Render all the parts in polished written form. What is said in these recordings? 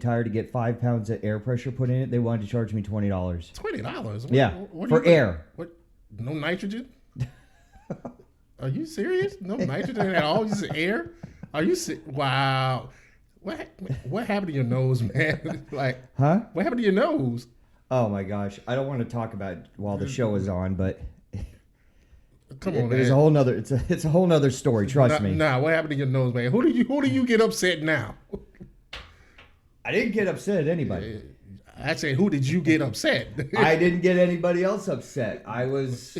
tire to get 5 pounds of air pressure put in it, they wanted to charge me $20. $20? Yeah, for air. What? No nitrogen? Are you serious? No nitrogen at all? Just air? Are you wow. What happened to your nose, man? Huh? What happened to your nose? Oh my gosh, I don't want to talk about it while the show is on, but come on, it's a whole nother. It's a whole nother story. Trust me. Nah, what happened to your nose, man? Who do you get upset now? I didn't get upset at anybody. I said, who did you get upset? I didn't get anybody else upset. I was.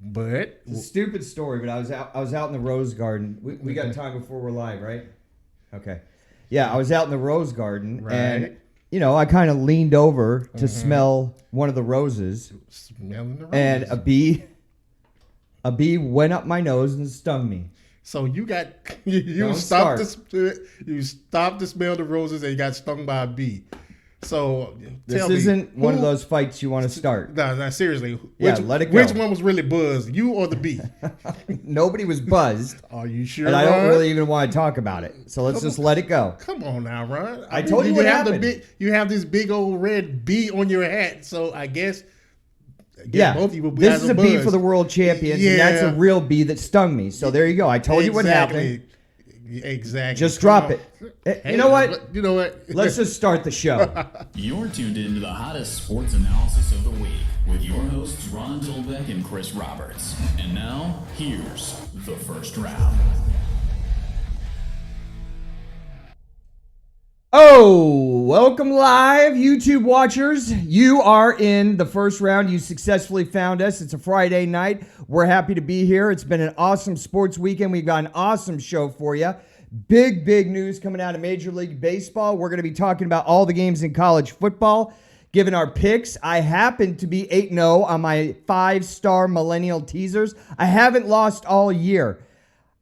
But it's a stupid story, but I was out in the Rose Garden. We got time before we're live, right? Okay. Yeah, I was out in the Rose Garden, right. And I kind of leaned over to smell one of the roses. Smelling the roses. And a bee went up my nose and stung me. So you stopped to smell the roses and you got stung by a bee. So this isn't one of those fights you want to start. No, seriously. Let it go. Which one was really buzzed, you or the bee? Nobody was buzzed. Are you sure? And I Ron? don't really even want to talk about it. So let's just let it go. Come on now, Ron. I told you what happened. You have this big old red bee on your hat, so I guess both of you this is a bee for the world champions, and that's a real bee that stung me. So there you go. I told you what happened. Exactly. Just drop it. Hey, you know what? You know what? Let's just start the show. You're tuned into the hottest sports analysis of the week with your hosts Ron Dolbeck and Chris Roberts. And now, here's the first round. Oh, welcome live, YouTube watchers. You are in the first round. You successfully found us. It's a Friday night. We're happy to be here. It's been an awesome sports weekend. We've got an awesome show for you. Big news coming out of Major League Baseball. We're going to be talking about all the games in college football, giving our picks. I happen to be 8-0 on my 5-star millennial teasers. I haven't lost all year.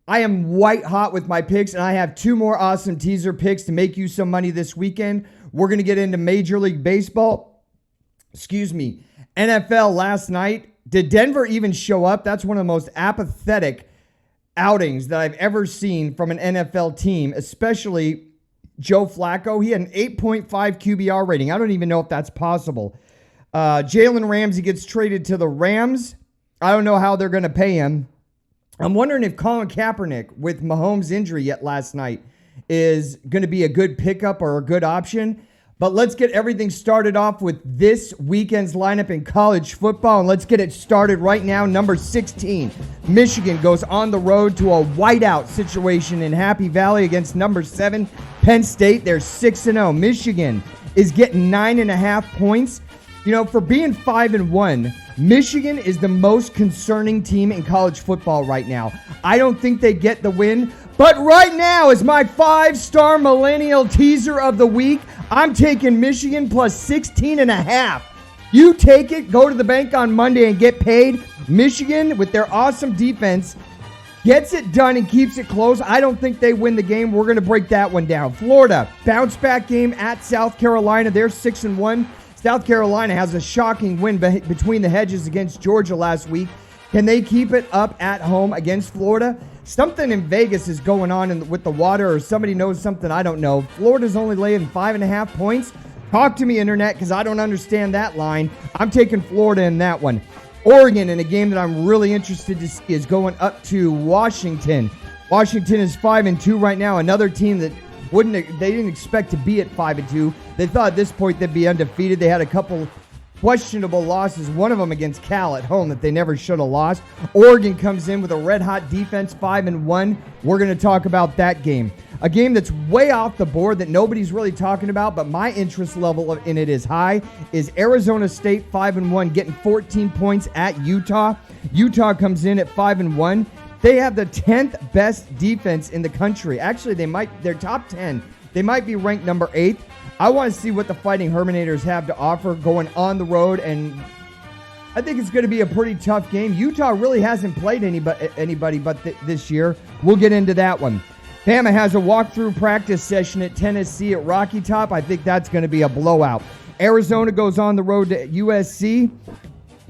I am white hot with my picks, and I have 2 more awesome teaser picks to make you some money this weekend. We're going to get into Major League Baseball. NFL last night. Did Denver even show up? That's one of the most apathetic outings that I've ever seen from an NFL team, especially Joe Flacco. He had an 8.5 QBR rating. I don't even know if that's possible. Jalen Ramsey gets traded to the Rams. I don't know how they're going to pay him. I'm wondering if Colin Kaepernick, with Mahomes' injury yet last night, is going to be a good pickup or a good option. But let's get everything started off with this weekend's lineup in college football, and let's get it started right now. Number 16, Michigan goes on the road to a whiteout situation in Happy Valley against number 7, Penn State. They're 6-0. Michigan is getting 9.5 points. For being 5-1, Michigan is the most concerning team in college football right now. I don't think they get the win, but right now is my 5-star millennial teaser of the week. I'm taking Michigan plus 16.5. You take it, go to the bank on Monday and get paid. Michigan, with their awesome defense, gets it done and keeps it close. I don't think they win the game. We're going to break that one down. Florida, bounce back game at South Carolina. They're 6-1. South Carolina has a shocking win between the hedges against Georgia last week. Can they keep it up at home against Florida? Something in Vegas is going on with the water, or somebody knows something I don't know. Florida's only laying 5.5 points. Talk to me, Internet, because I don't understand that line. I'm taking Florida in that one. Oregon, in a game that I'm really interested to see, is going up to Washington. Washington is 5-2 right now. Another team that they didn't expect to be at 5-2. They thought at this point they'd be undefeated. They had a couple questionable losses, one of them against Cal at home that they never should have lost. Oregon comes in with a red-hot defense, 5-1. We're going to talk about that game. A game that's way off the board that nobody's really talking about, but my interest level in it is high, is Arizona State 5-1, getting 14 points at Utah. Utah comes in at 5-1. They have the 10th best defense in the country. Actually, they're top 10. They might be ranked number 8. I want to see what the Fighting Herminators have to offer going on the road, and I think it's going to be a pretty tough game. Utah really hasn't played anybody but this year. We'll get into that one. Bama has a walkthrough practice session at Tennessee at Rocky Top. I think that's going to be a blowout. Arizona goes on the road to USC.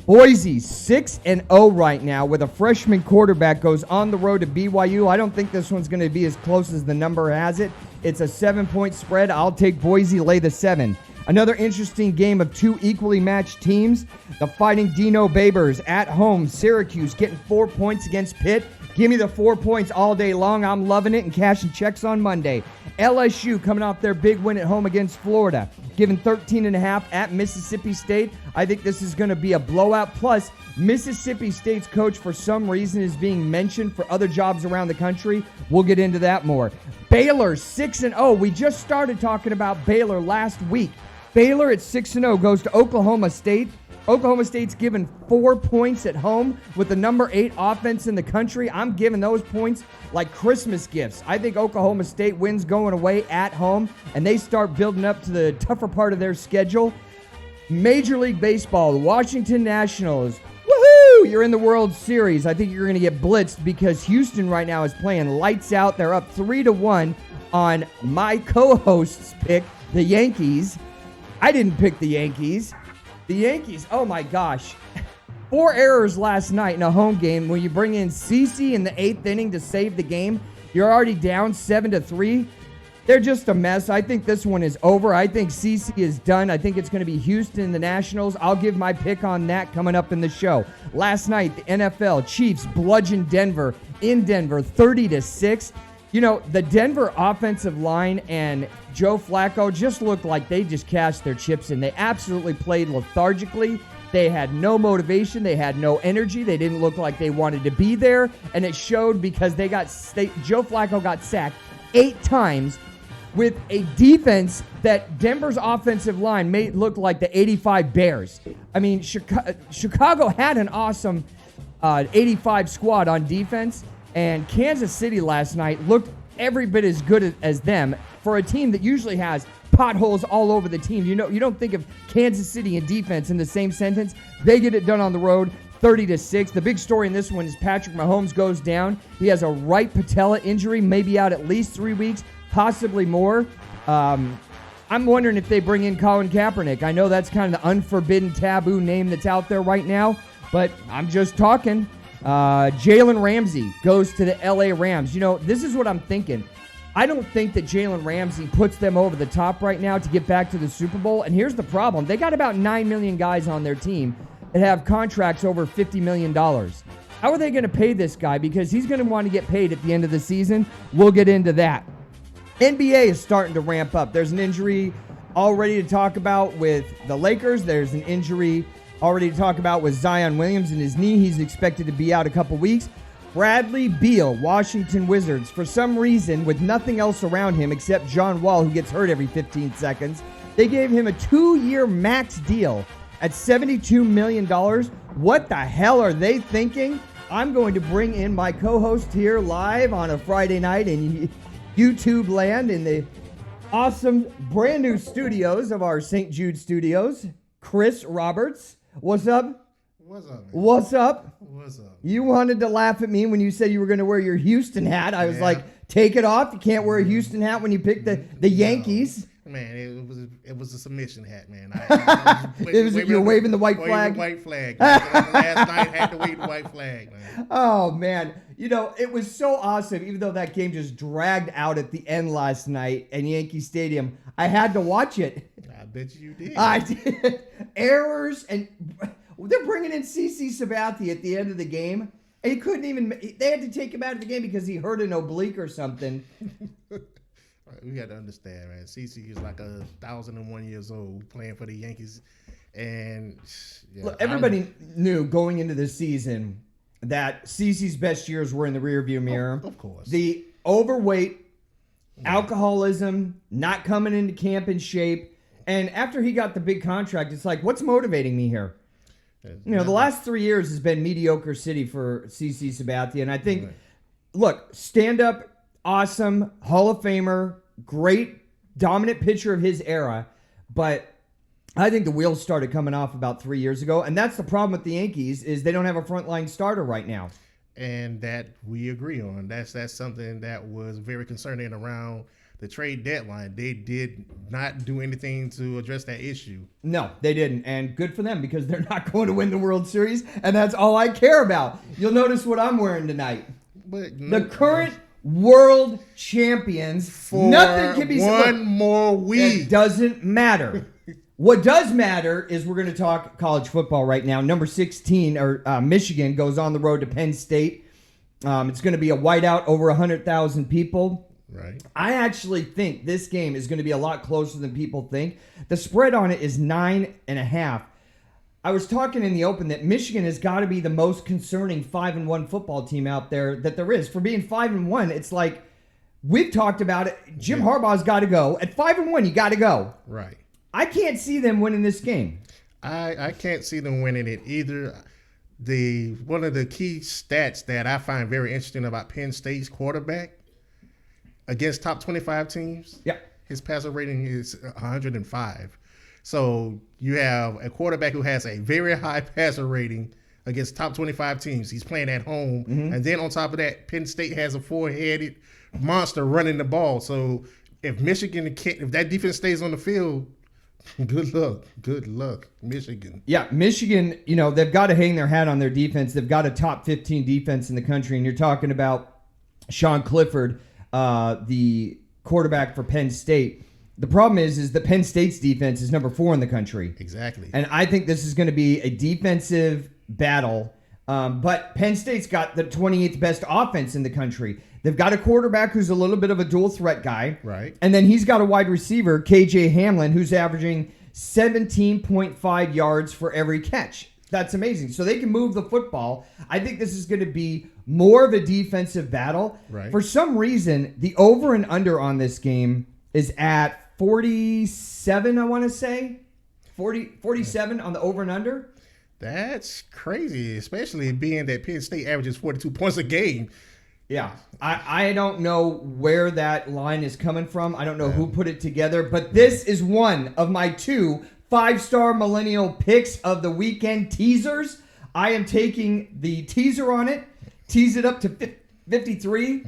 Boise 6-0 right now with a freshman quarterback, goes on the road to BYU. I don't think this one's going to be as close as the number has it. It's a 7-point spread. I'll take Boise, lay the 7. Another interesting game of two equally matched teams. The Fighting Dino Babers at home. Syracuse getting 4 points against Pitt. Give me the 4 points all day long. I'm loving it and cashing checks on Monday. LSU coming off their big win at home against Florida, giving 13.5 at Mississippi State. I think this is going to be a blowout. Plus, Mississippi State's coach, for some reason, is being mentioned for other jobs around the country. We'll get into that more. Baylor 6-0. We just started talking about Baylor last week. Baylor at 6-0 goes to Oklahoma State. Oklahoma State's given 4 points at home with the number 8 offense in the country. I'm giving those points like Christmas gifts. I think Oklahoma State wins going away at home, and they start building up to the tougher part of their schedule. Major League Baseball, the Washington Nationals. Woohoo! You're in the World Series. I think you're going to get blitzed because Houston right now is playing lights out. They're up 3-1 on my co-host's pick, the Yankees. I didn't pick the Yankees. The Yankees, oh my gosh. 4 errors last night in a home game. When you bring in CeCe in the 8th inning to save the game, you're already down 7-3. They're just a mess. I think this one is over. I think CeCe is done. I think it's going to be Houston, the Nationals. I'll give my pick on that coming up in the show. Last night, the NFL Chiefs bludgeoned Denver in Denver 30-6. You know, the Denver offensive line and Joe Flacco just looked like they just cashed their chips in. They absolutely played lethargically. They had no motivation. They had no energy. They didn't look like they wanted to be there. And it showed because Joe Flacco got sacked 8 times with a defense that Denver's offensive line made look like the 85 Bears. I mean, Chicago had an awesome 85 squad on defense. And Kansas City last night looked every bit as good as them for a team that usually has potholes all over the team. You know, you don't think of Kansas City and defense in the same sentence. They get it done on the road, 30-6. The big story in this one is Patrick Mahomes goes down. He has a right patella injury, maybe out at least 3 weeks, possibly more. I'm wondering if they bring in Colin Kaepernick. I know that's kind of the unforbidden taboo name that's out there right now, but I'm just talking. Jalen Ramsey goes to the LA Rams. You know, this is what I'm thinking. I don't think that Jalen Ramsey puts them over the top right now to get back to the Super Bowl. And here's the problem. They got about 9 million guys on their team that have contracts over $50 million. How are they going to pay this guy? Because he's going to want to get paid at the end of the season. We'll get into that. NBA is starting to ramp up. There's an injury already to talk about with the Lakers. There's an injury already to talk about with Zion Williams in his knee. He's expected to be out a couple weeks. Bradley Beal, Washington Wizards, for some reason, with nothing else around him except John Wall, who gets hurt every 15 seconds, they gave him a 2-year max deal at $72 million. What the hell are they thinking? I'm going to bring in my co-host here live on a Friday night in YouTube land in the awesome brand new studios of our St. Jude studios, Chris Roberts. What's up? What's up, man? What's up? What's up? You wanted to laugh at me when you said you were going to wear your Houston hat. I was like, take it off. You can't wear a Houston hat when you pick the Yankees. Man, it was a submission hat, man. You're waving the white flag? The white flag. Last night, had to wave the white flag, man. Oh, man. You know, it was so awesome, even though that game just dragged out at the end last night in Yankee Stadium. I had to watch it. I bet you did. I did. Errors, and they're bringing in CeCe Sabathia at the end of the game. And he couldn't even, they had to take him out of the game because he hurt an oblique or something. We got to understand, man. CeCe is like 1,001 years old playing for the Yankees. And look, everybody knew going into the season that CeCe's best years were in the rearview mirror. Of course. The overweight, alcoholism, not coming into camp in shape. And after he got the big contract, it's like, what's motivating me here? You know, the last 3 years has been mediocre city for CeCe Sabathia. And I think, look, stand-up, awesome, Hall of Famer, great, dominant pitcher of his era. But I think the wheels started coming off about 3 years ago. And that's the problem with the Yankees is they don't have a frontline starter right now. And that we agree on. That's something that was very concerning around the trade deadline, they did not do anything to address that issue. No, they didn't. And good for them because they're not going to win the World Series. And that's all I care about. You'll notice what I'm wearing tonight. But The current world champions. For Nothing can be said. one more week. It doesn't matter. What does matter is we're going to talk college football right now. Number 16, Michigan, goes on the road to Penn State. It's going to be a whiteout, over 100,000 people. Right. I actually think this game is going to be a lot closer than people think. The spread on it is 9.5. I was talking in the open that Michigan has got to be the most concerning 5-1 football team out there that there is. For being 5-1, it's like we've talked about it. Jim Harbaugh's got to go. At 5-1, you got to go. Right. I can't see them winning this game. I can't see them winning it either. One of the key stats that I find very interesting about Penn State's quarterback against top 25 teams, his passer rating is 105. So you have a quarterback who has a very high passer rating against top 25 teams. He's playing at home. And then on top of that, Penn State has a four-headed monster running the ball. So if if that defense stays on the field, good luck, Michigan. Yeah, Michigan, they've got to hang their hat on their defense. They've got a top 15 defense in the country. And you're talking about Sean Clifford, the quarterback for Penn State. The problem is that Penn State's defense is number 4 in the country. Exactly. And I think this is going to be a defensive battle. But Penn State's got the 28th best offense in the country. They've got a quarterback who's a little bit of a dual threat guy. Right. And then he's got a wide receiver, KJ Hamlin, who's averaging 17.5 yards for every catch. That's amazing. So they can move the football. I think this is going to be more of a defensive battle. Right. For some reason, the over and under on this game is at 47, I want to say. 47 on the over and under. That's crazy, especially being that Penn State averages 42 points a game. Yeah. I don't know where that line is coming from. I don't know who put it together. But this is one of my 2 5-star millennial picks of the weekend teasers. I am taking the teaser on it. Tease it up to 53.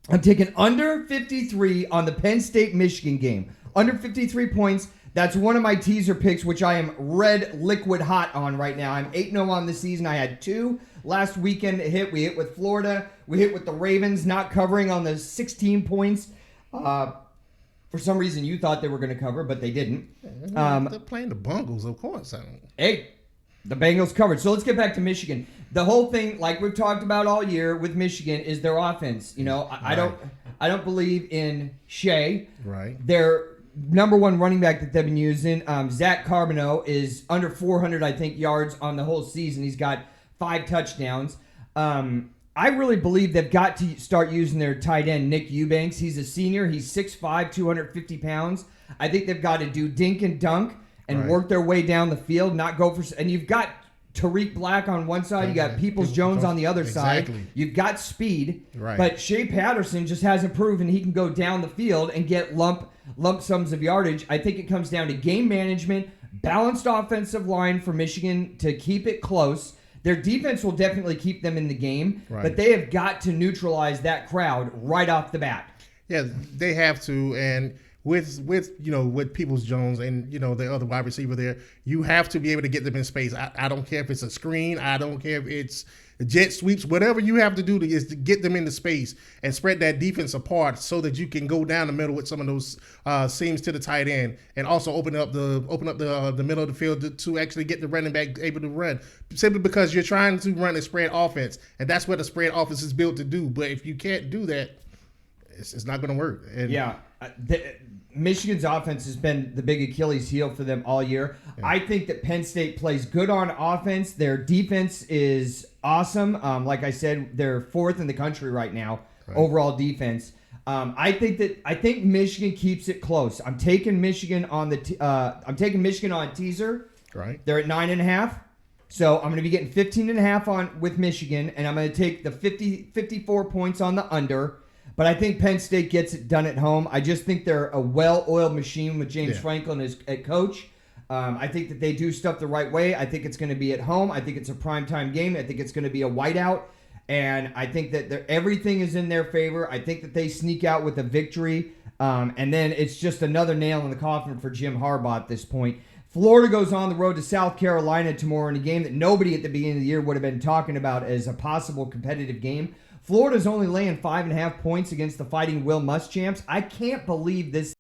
I'm taking under 53 on the Penn State-Michigan game. Under 53 points. That's one of my teaser picks, which I am red liquid hot on right now. I'm 8-0 on the season. I had 2 last weekend hit. We hit with Florida. We hit with the Ravens not covering on the 16 points. For some reason, you thought they were going to cover, but they didn't. They're playing the Bungles, of course. Hey, the Bengals covered. So let's get back to Michigan. The whole thing, like we've talked about all year with Michigan, is their offense. I don't believe in Shea. Right. Their number 1 running back that they've been using, Zach Carbonneau, is under 400, I think, yards on the whole season. He's got 5 touchdowns. I really believe they've got to start using their tight end, Nick Eubanks. He's a senior. He's 6'5", 250 pounds. I think they've got to do dink and dunk and work their way down the field, not go for... And you've got Tariq Black on one side. You got Peoples-Jones on the other side. You've got speed. Right. But Shea Patterson just hasn't proven he can go down the field and get lump sums of yardage. I think it comes down to game management, balanced offensive line for Michigan to keep it close. Their defense will definitely keep them in the game, but they have got to neutralize that crowd right off the bat. Yeah, they have to, and with Peoples-Jones and the other wide receiver there, you have to be able to get them in space. I don't care if it's a screen, I don't care if it's jet sweeps, whatever you have to do is to get them into space and spread that defense apart so that you can go down the middle with some of those seams to the tight end, and also open up the middle of the field to actually get the running back able to run, simply because you're trying to run a spread offense, and that's what a spread offense is built to do. But if you can't do that, it's not going to work. And Michigan's offense has been the big Achilles heel for them all year. Yeah. I think that Penn State plays good on offense. Their defense is awesome. Like I said, they're 4th in the country right now, overall defense. I think Michigan keeps it close. I'm taking Michigan on teaser. Right. They're at 9.5. So I'm going to be getting 15.5 on with Michigan, and I'm going to take the 54 points on the under. But I think Penn State gets it done at home. I just think they're a well-oiled machine with James Franklin as coach. I think that they do stuff the right way. I think it's going to be at home. I think it's a primetime game. I think it's going to be a whiteout. And I think that everything is in their favor. I think that they sneak out with a victory And then it's just another nail in the coffin for Jim Harbaugh at this point. Florida goes on the road to South Carolina tomorrow in a game that nobody at the beginning of the year would have been talking about as a possible competitive game. Florida's only laying 5.5 points against the Fighting Will Muschamps. I can't believe this.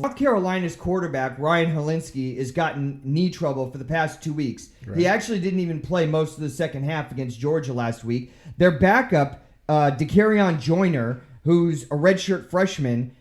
South Carolina's quarterback, Ryan Helinski, has gotten knee trouble for the past 2 weeks. Right. He actually didn't even play most of the second half against Georgia last week. Their backup, DeCarrion Joyner, who's a redshirt freshman,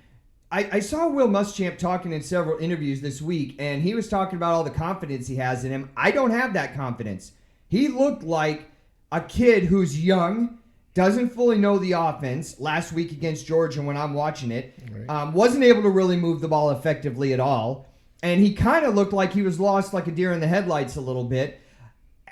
I saw Will Muschamp talking in several interviews this week, and he was talking about all the confidence he has in him. I don't have that confidence. He looked like a kid who's young, doesn't fully know the offense last week against Georgia when I'm watching it. Right. Wasn't able to really move the ball effectively at all. And he kind of looked like he was lost like a deer in the headlights a little bit.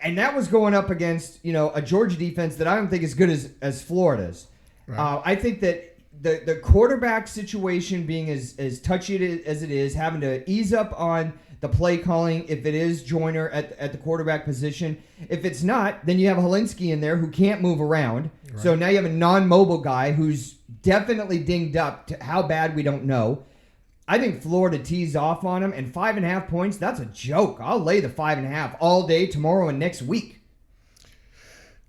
And that was going up against, a Georgia defense that I don't think is good as Florida's. Right. I think that the quarterback situation being as touchy as it is, having to ease up on the play calling if it is Joyner at the quarterback position. If it's not, then you have Helinski in there who can't move around. Right. So now you have a non-mobile guy who's definitely dinged up. To how bad, we don't know. I think Florida tees off on him, and 5.5 points, that's a joke. I'll lay the 5.5 all day, tomorrow, and next week.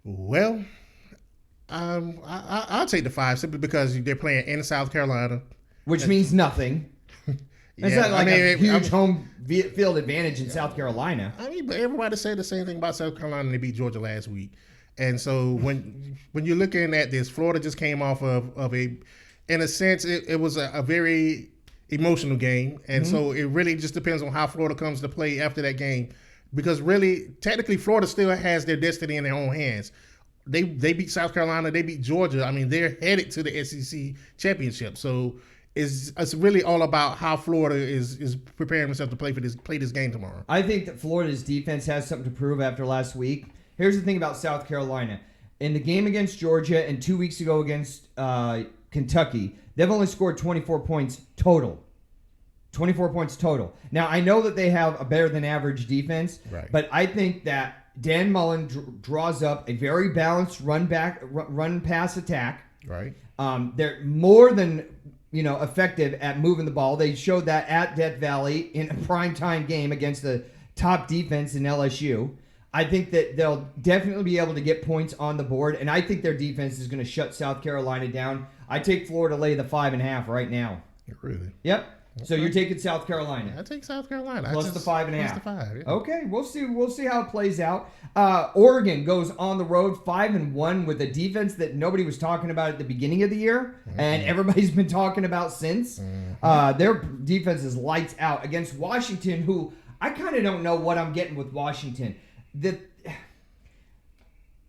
Well, I'll take the 5 simply because they're playing in South Carolina. Which means nothing. It's not like a huge home field advantage in South Carolina. But everybody said the same thing about South Carolina, and they beat Georgia last week. And so when you're looking at this, Florida just came off of a, in a sense, it was a very emotional game. And so it really just depends on how Florida comes to play after that game. Because really, technically, Florida still has their destiny in their own hands. They beat South Carolina. They beat Georgia. They're headed to the SEC championship. So it's really all about how Florida is preparing themselves to play this game tomorrow. I think that Florida's defense has something to prove after last week. Here's the thing about South Carolina. In the game against Georgia and 2 weeks ago against Kentucky, they've only scored 24 points total. 24 points total. Now, I know that they have a better than average defense, right, but I think that Dan Mullen draws up a very balanced run pass attack. Right. They're more than effective at moving the ball. They showed that at Death Valley in a primetime game against the top defense in LSU. I think that they'll definitely be able to get points on the board, and I think their defense is going to shut South Carolina down. I take Florida lay the 5.5 right now. Really? Yep. Okay. So you're taking South Carolina. I take South Carolina. Plus the 5.5. Plus the 5. Yeah. Okay, we'll see how it plays out. Oregon goes on the road 5-1 with a defense that nobody was talking about at the beginning of the year, and everybody's been talking about since. Their defense is lights out against Washington, who I kind of don't know what I'm getting with Washington.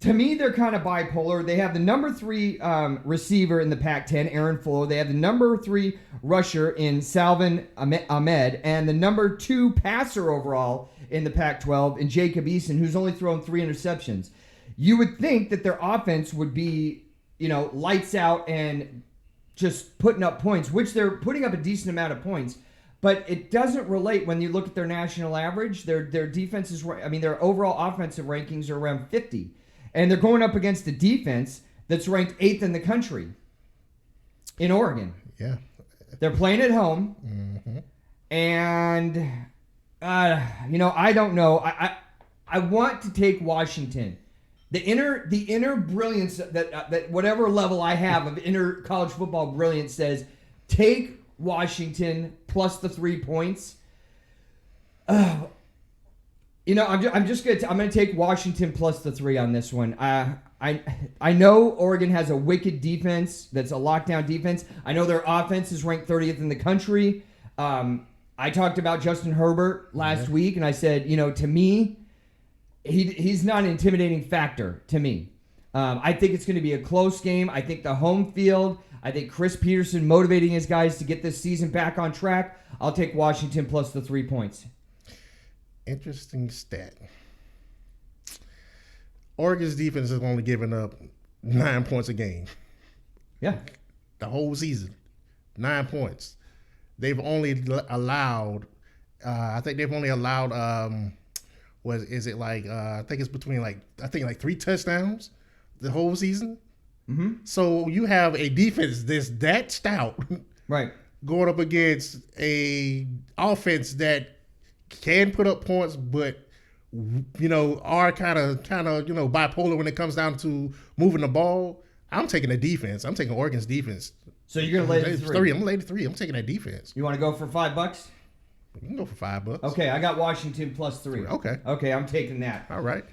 To me, they're kind of bipolar. They have the number 3 receiver in the Pac-10, Aaron Fuller. They have the number 3 rusher in Salvin Ahmed, and the number 2 passer overall in the Pac-12 in Jacob Eason, who's only thrown 3 interceptions. You would think that their offense would be, lights out and just putting up points, which they're putting up a decent amount of points. But it doesn't relate when you look at their national average. Their defense is, their overall offensive rankings are around 50. And they're going up against a defense that's ranked 8th in the country in Oregon. Yeah. They're playing at home. Mm-hmm. And, I don't know. I want to take Washington. The inner brilliance that whatever level I have of inner college football brilliance says, take Washington plus the 3 points. I'm gonna take Washington plus the 3 on this one. I know Oregon has a wicked defense that's a lockdown defense. I know their offense is ranked 30th in the country. I talked about Justin Herbert last week, and I said, to me, he's not an intimidating factor to me. I think it's going to be a close game. I think the home field. I think Chris Peterson motivating his guys to get this season back on track. I'll take Washington plus the 3 points. Interesting stat. Oregon's defense has only given up 9 points a game. Yeah. The whole season. 9 points. They've only allowed, I think they've only allowed, I think it's between 3 touchdowns the whole season. So you have a defense that stout, Right. going up against a offense that can put up points, but are kind of bipolar when it comes down to moving the ball. I'm taking the defense. I'm taking Oregon's defense. So you're gonna lay the three. I'm gonna lay the three. I'm taking that defense. You want to go for $5? You can go for $5. Okay, I got Washington +3. Okay, I'm taking that. All right.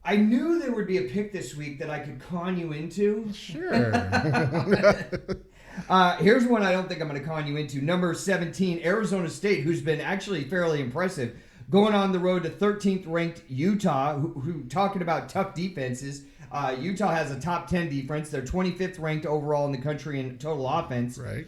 I knew there would be a pick this week that I could con you into. Sure. Here's one I don't think I'm going to con you into. Number 17, Arizona State, who's been actually fairly impressive, going on the road to 13th ranked Utah, who talking about tough defenses. Utah has a top 10 defense. They're 25th ranked overall in the country in total offense. Right.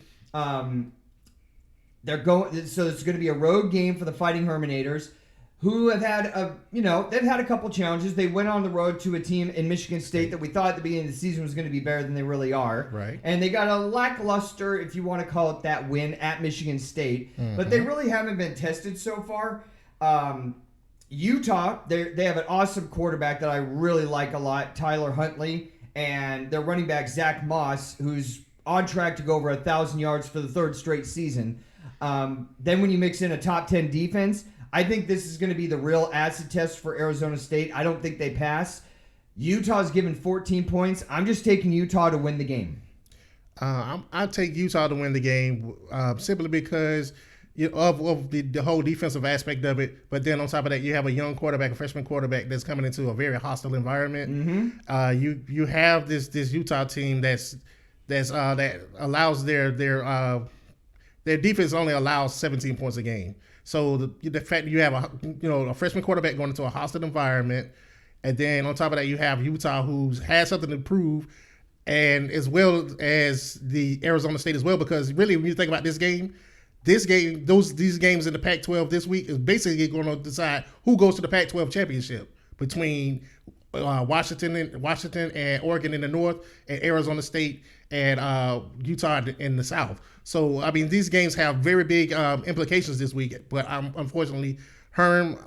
They're going, so it's going to be a road game for the Fighting Herminators, who have had they've had a couple challenges. They went on the road to a team in Michigan State that we thought at the beginning of the season was going to be better than they really are. Right. And they got a lackluster, if you want to call it that, win at Michigan State. But they really haven't been tested so far. Utah, they have an awesome quarterback that I really like a lot, Tyler Huntley, and their running back, Zach Moss, who's on track to go over 1,000 yards for the third straight season. Then when you mix in a top 10 defense, I think this is going to be the real acid test for Arizona State. I don't think they pass. Utah's given 14 points. I'm just taking Utah to win the game. I'll take Utah to win the game simply because of the whole defensive aspect of it. But then on top of that, you have a young quarterback, a freshman quarterback that's coming into a very hostile environment. You have this Utah team that allows their defense only allows 17 points a game. So the fact that you have a freshman quarterback going into a hostile environment, and then on top of that you have Utah who's had something to prove, and as well as the Arizona State as well, because really when you think about these games in the Pac-12 this week is basically going to decide who goes to the Pac-12 championship between Washington and Oregon in the north, and Arizona State and Utah in the south. So, I mean, these games have very big implications this week. But unfortunately, Herm,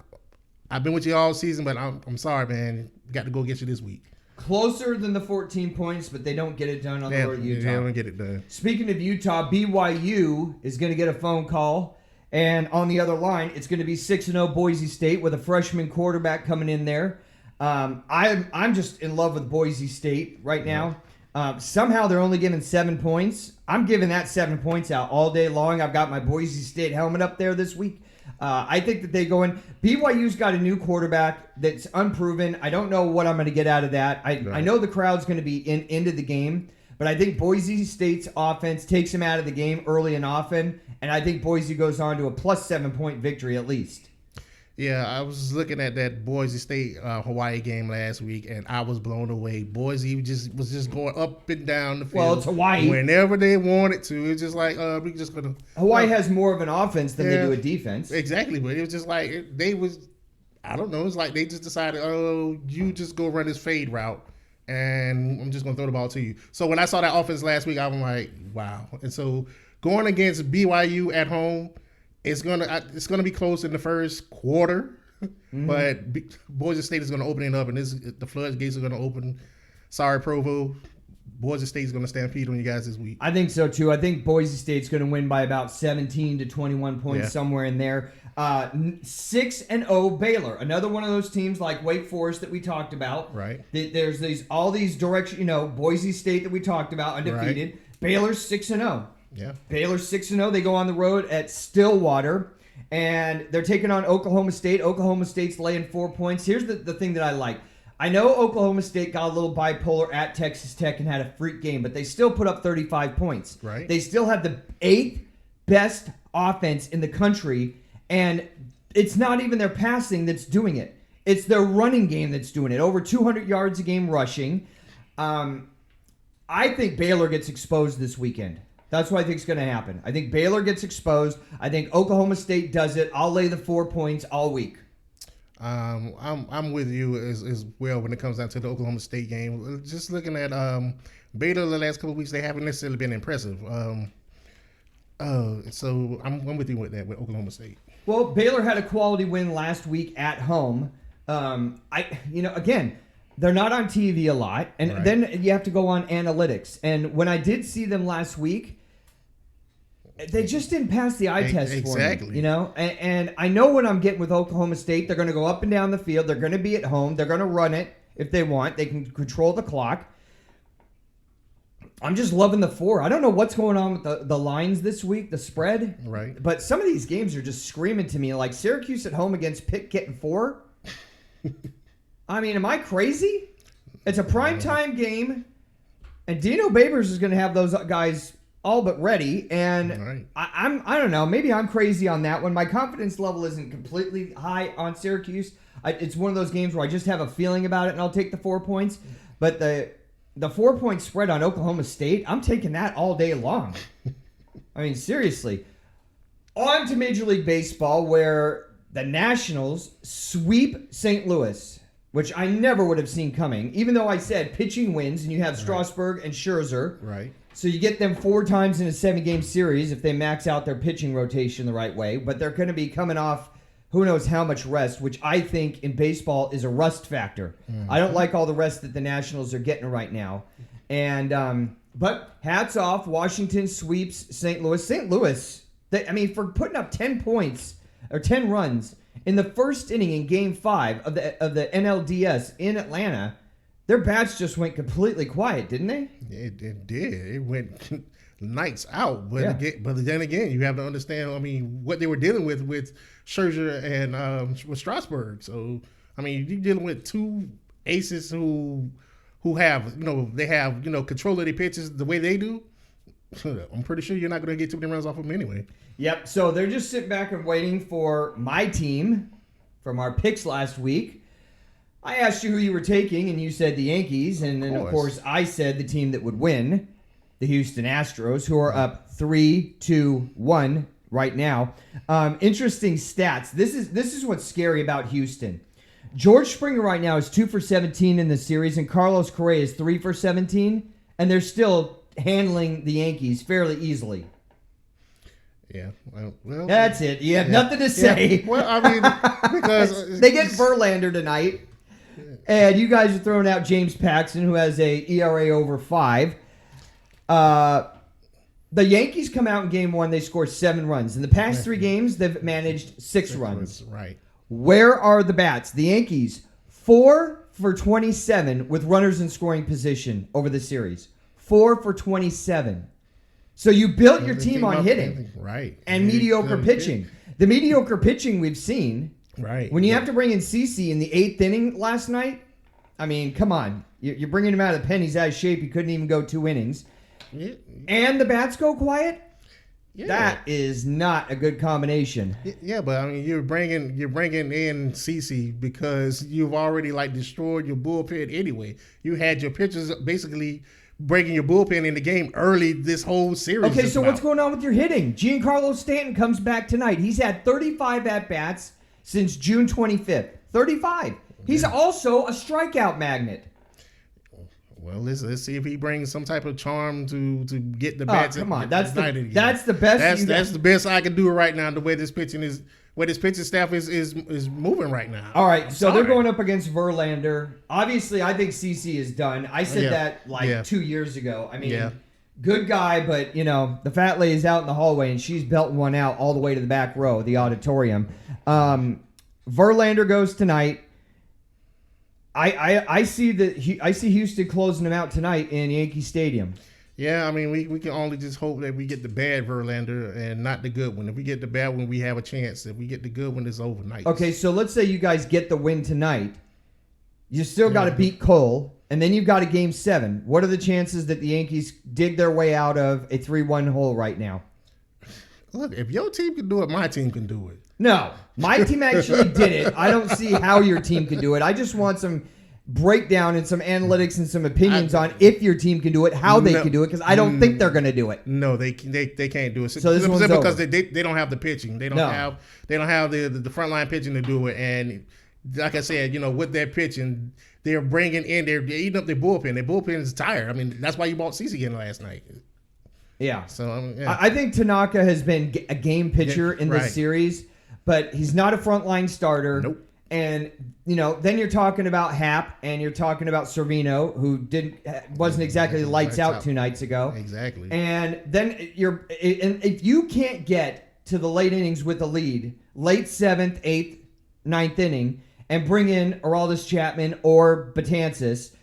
I've been with you all season, but I'm sorry, man. Got to go get you this week. Closer than the 14 points, but they don't get it done on the road at Utah. They don't get it done. Speaking of Utah, BYU is going to get a phone call. And on the other line, it's going to be 6-0 Boise State with a freshman quarterback coming in there. I'm just in love with Boise State right now. Somehow they're only giving 7 points. I'm giving that 7 points out all day long. I've got my Boise State helmet up there this week. I think that they go in. BYU's got a new quarterback that's unproven. I don't know what I'm going to get out of that. I know the crowd's going to be into the game, but I think Boise State's offense takes him out of the game early and often, and I think Boise goes on to a plus 7 point victory at least. Yeah, I was looking at that Boise State Hawaii game last week, and I was blown away. Boise was just going up and down the field. Well, it's Hawaii. Whenever they wanted to, it's just like we just gonna. Hawaii has more of an offense than they do a defense. Exactly, but it was just like I don't know. It's like they just decided, you just go run this fade route, and I'm just gonna throw the ball to you. So when I saw that offense last week, I'm like, wow. And so going against BYU at home. It's gonna be close in the first quarter, but Boise State is gonna open it up, and the floodgates are gonna open. Sorry, Provo. Boise State is gonna stampede on you guys this week. I think so too. I think Boise State's gonna win by about 17 to 21 points, somewhere in there. 6-0 Baylor, another one of those teams like Wake Forest that we talked about. Right. There's all these direction. Boise State that we talked about, undefeated. Right. Baylor's 6-0. Yeah. Baylor's 6-0. They go on the road at Stillwater, and they're taking on Oklahoma State. Oklahoma State's laying 4 points. Here's the thing that I like. I know Oklahoma State got a little bipolar at Texas Tech and had a freak game, but they still put up 35 points. Right. They still have the 8th best offense in the country, and it's not even their passing that's doing it. It's their running game that's doing it. Over 200 yards a game rushing. I think Baylor gets exposed this weekend. That's what I think is going to happen. I think Baylor gets exposed. I think Oklahoma State does it. I'll lay the 4 points all week. I'm with you as well when it comes down to the Oklahoma State game. Just looking at Baylor the last couple of weeks, they haven't necessarily been impressive. So I'm with you with that with Oklahoma State. Well, Baylor had a quality win last week at home. Again, They're not on TV a lot, and then you have to go on analytics. And when I did see them last week, they just didn't pass the eye test for me. You know, and I know what I'm getting with Oklahoma State. They're going to go up and down the field. They're going to be at home. They're going to run it if they want. They can control the clock. I'm just loving the 4. I don't know what's going on with the lines this week, the spread. Right. But some of these games are just screaming to me, like Syracuse at home against Pitt getting 4. I mean, am I crazy? It's a primetime game, and Dino Babers is going to have those guys all but ready. And I don't know. Maybe I'm crazy on that one. My confidence level isn't completely high on Syracuse. It's one of those games where I just have a feeling about it, and I'll take the 4 points. But the 4-point spread on Oklahoma State, I'm taking that all day long. I mean, seriously. On to Major League Baseball, where the Nationals sweep St. Louis, which I never would have seen coming, even though I said pitching wins, and you have Strasburg and Scherzer. Right. So you get them 4 times in a 7-game series if they max out their pitching rotation the right way. But they're going to be coming off who knows how much rest, which I think in baseball is a rust factor. I don't like all the rest that the Nationals are getting right now. And but hats off, Washington sweeps St. Louis. St. Louis, for putting up 10 points or 10 runs in the first inning in Game 5 of the NLDS in Atlanta, their bats just went completely quiet, didn't they? It did. It went lights out. But then again, you have to understand, what they were dealing with Scherzer and with Strasburg. So, you're dealing with 2 aces who have, they have, control of their pitches the way they do. I'm pretty sure you're not going to get too many runs off of them anyway. Yep. So they're just sitting back and waiting for my team from our picks last week. I asked you who you were taking, and you said the Yankees. And then, of course, I said the team that would win, the Houston Astros, who are up 3-1 right now. Interesting stats. This is what's scary about Houston. George Springer right now is 2 for 17 in the series, and Carlos Correa is 3 for 17, and they're still handling the Yankees fairly easily. Yeah, well, that's it. You have nothing to say. Yeah. Well, because they get Verlander tonight, and you guys are throwing out James Paxton, who has a ERA over 5. The Yankees come out in Game 1. They score 7 runs. In the past 3 games, they've managed 6 runs. Right. Where are the bats? The Yankees, 4 for 27 with runners in scoring position over the series. 4 for 27. So you built your team on hitting. Right. And mediocre pitching. The mediocre pitching we've seen. Right. When you have to bring in CeCe in the 8th inning last night, come on. You're bringing him out of the pen. He's out of shape. He couldn't even go 2 innings. Yeah. And the bats go quiet? Yeah. That is not a good combination. Yeah, but you're bringing in CeCe because you've already destroyed your bullpen anyway. You had your pitchers basically breaking your bullpen in the game early this whole series. Okay, so what's going on with your hitting? Giancarlo Stanton comes back tonight. He's had 35 at-bats since June 25th. 35. He's also a strikeout magnet. Well, let's see if he brings some type of charm to get the bats. Come on, that's the best. That's the best I can do right now. The way this pitching staff is moving right now. All right, so they're going up against Verlander. Obviously, I think CeCe is done. I said that 2 years ago. Good guy, but the fat lady's out in the hallway and she's belting one out all the way to the back row, the auditorium. Verlander goes tonight. I see Houston closing them out tonight in Yankee Stadium. Yeah, we can only just hope that we get the bad Verlander and not the good one. If we get the bad one, we have a chance. If we get the good one, it's overnight. Okay, so let's say you guys get the win tonight. You still got to beat Cole, and then you've got a Game 7. What are the chances that the Yankees dig their way out of a 3-1 hole right now? Look, if your team can do it, my team can do it. No, my team actually did it. I don't see how your team can do it. I just want some breakdown and some analytics and some opinions on if your team can do it, how they can do it, because I don't think they're going to do it. No, they can't do it. So this one's because over. they don't have the pitching. They don't have the frontline pitching to do it. And like I said, with their pitching, they're bringing in they're eating up their bullpen. Their bullpen is tired. That's why you bought CeCe again last night. Yeah. So I think Tanaka has been a game pitcher in this series, but he's not a frontline starter. Nope. And, then you're talking about Hap and you're talking about Servino, who wasn't exactly lights out 2 nights ago. Exactly. And then and if you can't get to the late innings with a lead, late 7th, 8th, 9th inning, and bring in Aroldis Chapman or Betances,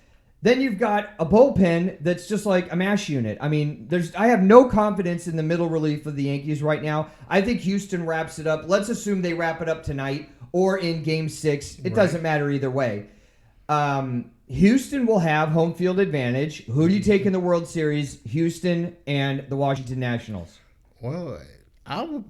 then you've got a bullpen that's just like a MASH unit. I mean, I have no confidence in the middle relief of the Yankees right now. I think Houston wraps it up. Let's assume they wrap it up tonight or in Game 6. It doesn't matter either way. Houston will have home field advantage. Who do you take in the World Series? Houston and the Washington Nationals. Well, I'm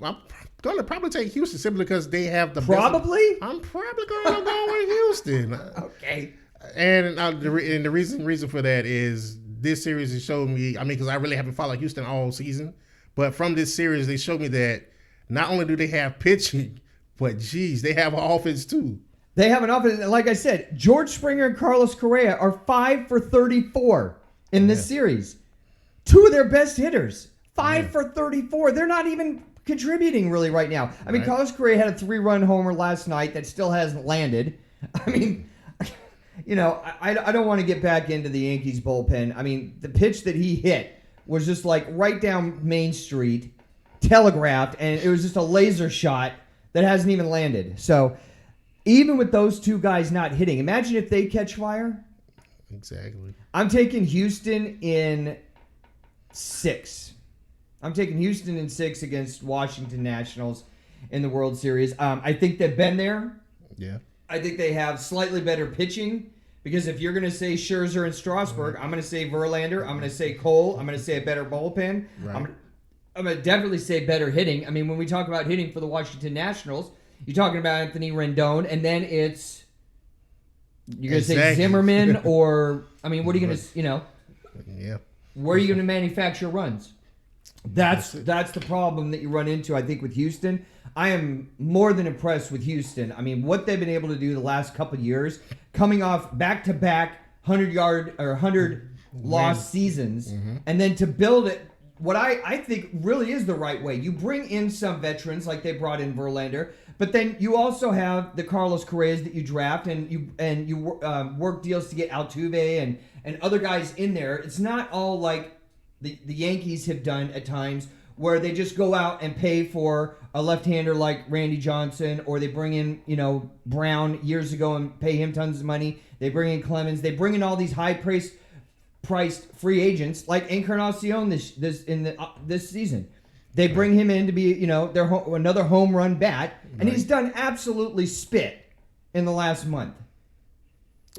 going to probably take Houston simply because they have the Probably? best. I'm probably going to go with Houston. Okay. And the reason for that is this series has showed me, because I really haven't followed Houston all season, but from this series, they showed me that not only do they have pitching, but they have an offense too. They have an offense. Like I said, George Springer and Carlos Correa are 5 for 34 in this series. 2 of their best hitters, 5 for 34. They're not even contributing really right now. Carlos Correa had a 3-run homer last night that still hasn't landed. I don't want to get back into the Yankees bullpen. The pitch that he hit was just like right down Main Street, telegraphed, and it was just a laser shot that hasn't even landed. So even with those 2 guys not hitting, imagine if they catch fire. Exactly. I'm taking Houston in 6. I'm taking Houston in 6 against Washington Nationals in the World Series. I think they've been there. Yeah. I think they have slightly better pitching because if you're going to say Scherzer and Strasburg, I'm going to say Verlander. I'm going to say Cole. I'm going to say a better bullpen. Right. I'm going to definitely say better hitting. When we talk about hitting for the Washington Nationals, you're talking about Anthony Rendon, and then you're going to say Zimmerman or, what are you going to, Yeah. Where are you going to manufacture runs? That's the problem that you run into, I think, with Houston. I am more than impressed with Houston. What they've been able to do the last couple of years, coming off back-to-back 100-yard or 100-loss seasons, and then to build it, what I think really is the right way. You bring in some veterans, like they brought in Verlander, but then you also have the Carlos Correas that you draft, and you work deals to get Altuve and other guys in there. It's not all like the Yankees have done at times, where they just go out and pay for a left-hander like Randy Johnson, or they bring in, Brown years ago and pay him tons of money. They bring in Clemens. They bring in all these high-priced free agents like Encarnacion this season. They bring him in to be, another home run bat, and he's done absolutely spit in the last month.